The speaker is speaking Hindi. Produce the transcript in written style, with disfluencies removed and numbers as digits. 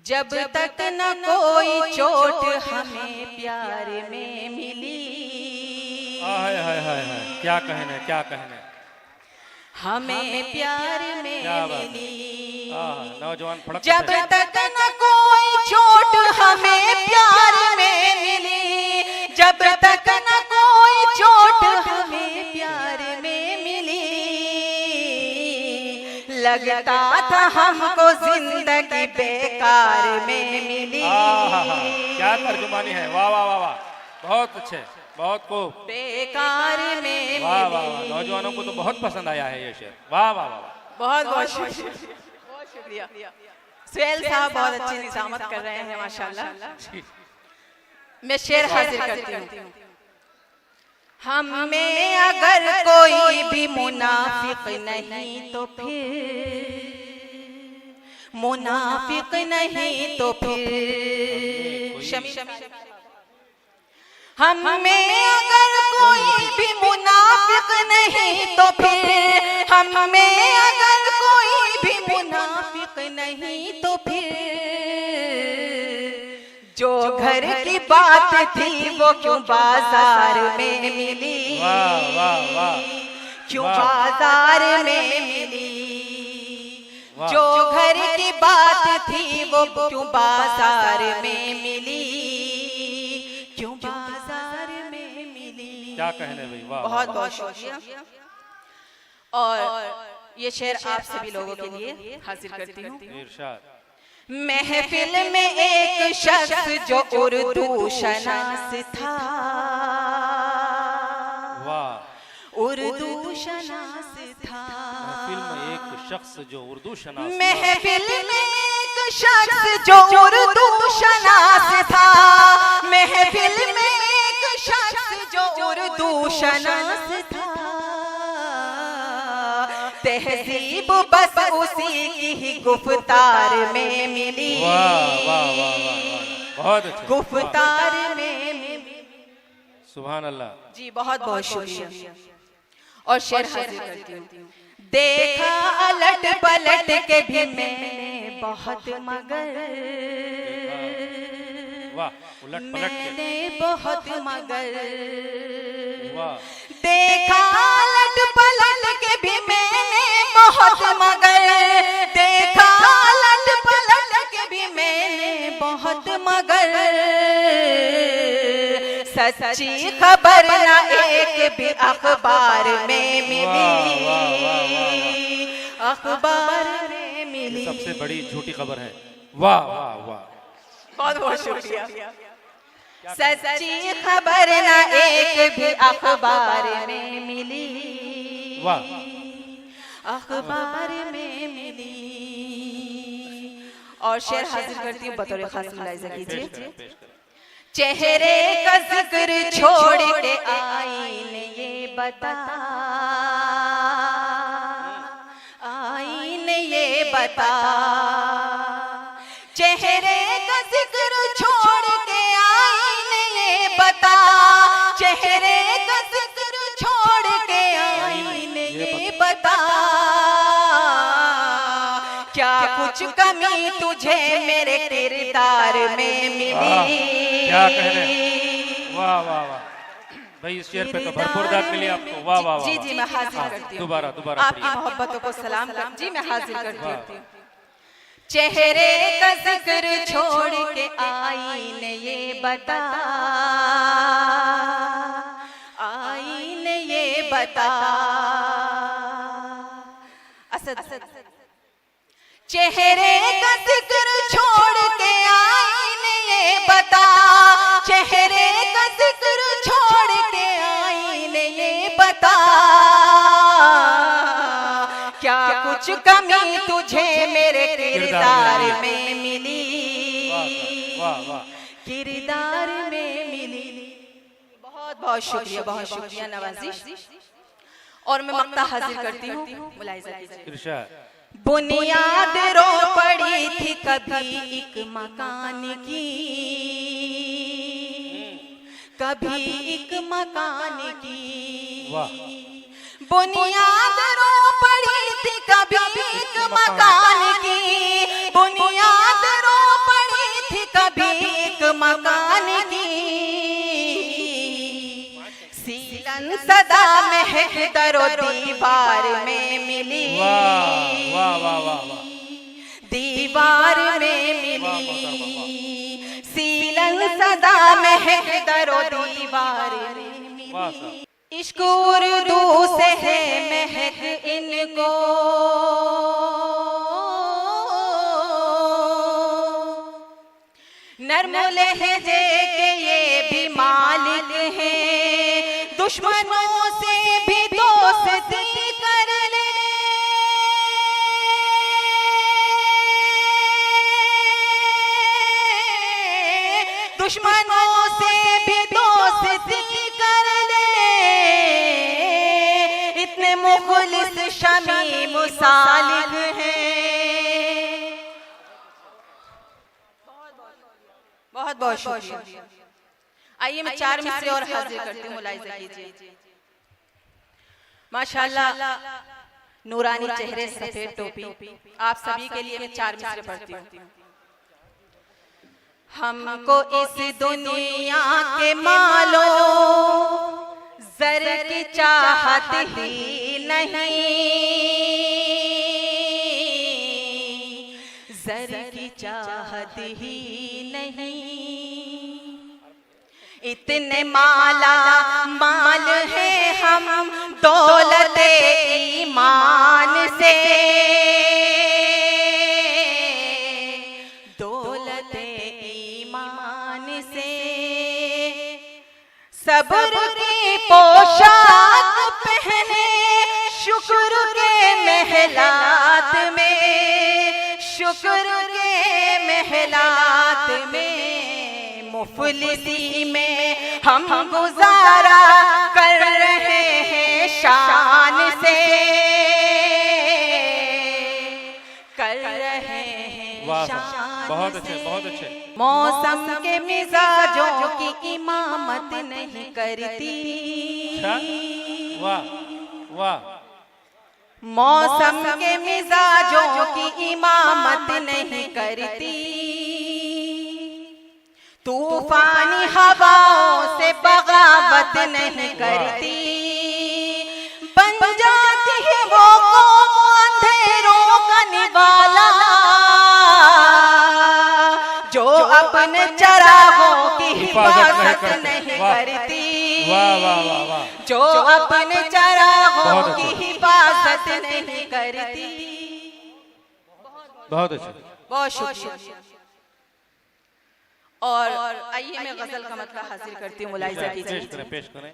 जब तक न कोई चोट हमें प्यार में मिली। हाय हाय हाय हाय, क्या कहने क्या कहने। हमें प्यार में मिली। नौजवान फड़क। जब तक न कोई चोट हमें प्यार में मिली, जब तक न कोई चोट हमें प्यार में मिली, लगता था हमको जिंदगी बेकार में मिली। क्या तर्जुमानी है, वाह वाह वाह वाह, बहुत अच्छे, बहुत खूब। बेकार में वाह वाह वाह, नौजवानों को तो बहुत पसंद आया है ये शेर, वाह वाह वाह। बहुत बहुत शुक्रिया, बहुत शुक्रिया। सुहेल साहब बहुत अच्छी निजामत कर रहे हैं माशाल्लाह। मैं शेर हाजिर करती हूँ। हम में अगर कोई भी मुनाफिक नहीं तो फिर, मुनाफिक नहीं तो फिर, हम में अगर कोई भी मुनाफिक नहीं तो फिर, हम में अगर कोई भी मुनाफिक नहीं तो फिर, जो घर की बात थी वो क्यों बाजार में मिली। वाह वाह वाह, क्यों बाजार में मिली। जो घर की बात थी वो क्यों बाजार में मिली, क्यों बाजार में मिली। क्या कहने भाई, वाह। बहुत बहुत शुक्रिया। और ये शेर आप सभी लोगों के लिए हाजिर करती हूँ। इरशाद। महफिल में एक शख्स जो उर्दू शनास था, वाह, उर्दू शनास था। महफिल में एक शख्स जो उर्दू शनास, महफिल में एक शख्स जो उर्दू शनास था, महफिल में एक शख्स जो उर्दू शनास था। तहजीब बस उसी की ही गुफ्तार में मिली। वाह वाह वाह वाह, बहुत अच्छे, गुफ्तार में मिली। सुभान अल्लाह जी, बहुत बहुत शुक्रिया। और शेर हाजिर करती हूँ। देखा अलट पलट के भी मैंने बहुत, मगर वाह, उलट पलट के मैंने बहुत, मगर वाह, देखा अलट पलट के भी मैंने बहुत, मगर देखा अलट पलट के भी मैंने बहुत, मगर सच्ची खबर ना एक भी अखबार में मिली। अखबार में मिली। सबसे बड़ी झूठी खबर है। वाह वाह वाह, बहुत बहुत शुक्रिया। सच्ची खबर ना एक भी अखबार में मिली। वाह, अखबार में मिली। और शेर हाजिर करती हूँ बतौर खास मुलाहिजा कीजिए। चेहरे का जिक्र छोड़ के आईने ये बता, आईने ये बता। चेहरे का जिक्र छोड़ के आईने ये बता, चेहरे का जिक्र छोड़ के आईने ये बता। क्या कुछ कमी तुझे मेरे किरदार में मिली। क्या कहने, वाह वाह वाह भाई, इस शेर पे तो भरपूर दाद मिली आपको। वाह वाह वाह। जी जी, मैं हाजिर करती हूँ। दोबारा दोबारा आपकी मोहब्बतों को सलाम कर, जी मैं हाजिर करती हूँ। चेहरे का जिक्र छोड़ के आईने ये बता, आईने ये बता। असद। चेहरे का जिक्र छोड़ के आईने ये बता, चेहरे का जिक्र छोड़ के आईने ये बता। क्या कुछ कमी तुझे मेरे किरदार में मिली। वाह वाह, किरदार में मिली। बहुत बहुत शुक्रिया, बहुत शुक्रिया नवाजिश। और मैं मक्ता हाजिर करती हूँ, मुलाहिजा कीजिए। इरशाद। बुनियाद रो पड़ी थी कभी एक मकान की, कभी एक मकान की। वाह, बुनियाद रो पड़ी थी कभी एक मकान की, बुनियाद रो महक दरो दीवार में मिली, वाह वाह वाह वाह वाह, दीवार में मिली, सीलन सदा महक दरो दीवार में मिली। वाह साहब, इश्क उर्दू से है महक इनको, नर्म लहजे के ये भी मालिक हैं, दुश्मनों से भी दोस्ती कर ले, दुश्मनों से भी दोस्ती कर ले, इतने मुखलिस शमीम सालिक हैं। बहुत बहुत शुक्रिया। आइए मैं 4 मिसरे और हाजिर करती हूँ, मुलाहिजा कीजिए। माशाल्लाह, नूरानी चेहरे, सफेद टोपी, आप सभी के लिए मैं 4 मिसरे पढ़ती हूँ। हमको इस दुनिया के मालो ज़र की चाहत ही नहीं, ज़र की चाहत ही नहीं, इतने माला माल है हम दौलत ईमान से, दौलत ईमान से, सब्र की पोशाक पहने शुक्र के महलात में, शुक्र के महलात में, मुफलिसी में हम गुजारा कर रहे हैं शान से, कर रहे हैं शान। बहुत अच्छे, बहुत अच्छे। मौसम के मिजाजों की इमामत नहीं करती, वाह वाह, मौसम के मिजाजों की इमामत नहीं करती, तूफानी हवाओं से बगावत नहीं करती, बन जाती है वो अंधेरों का निवाला, जो अपने चरागों की हिफाजत नहीं करती, वाह वाह वाह वाह, जो अपने चरागों की हिफाजत नहीं करती। बहुत अच्छे, बहुत शुक्रिया। और आइए मैं गजल का मतलब हासिल करती हूँ, मुलाहिजा कीजिए। पेश करें।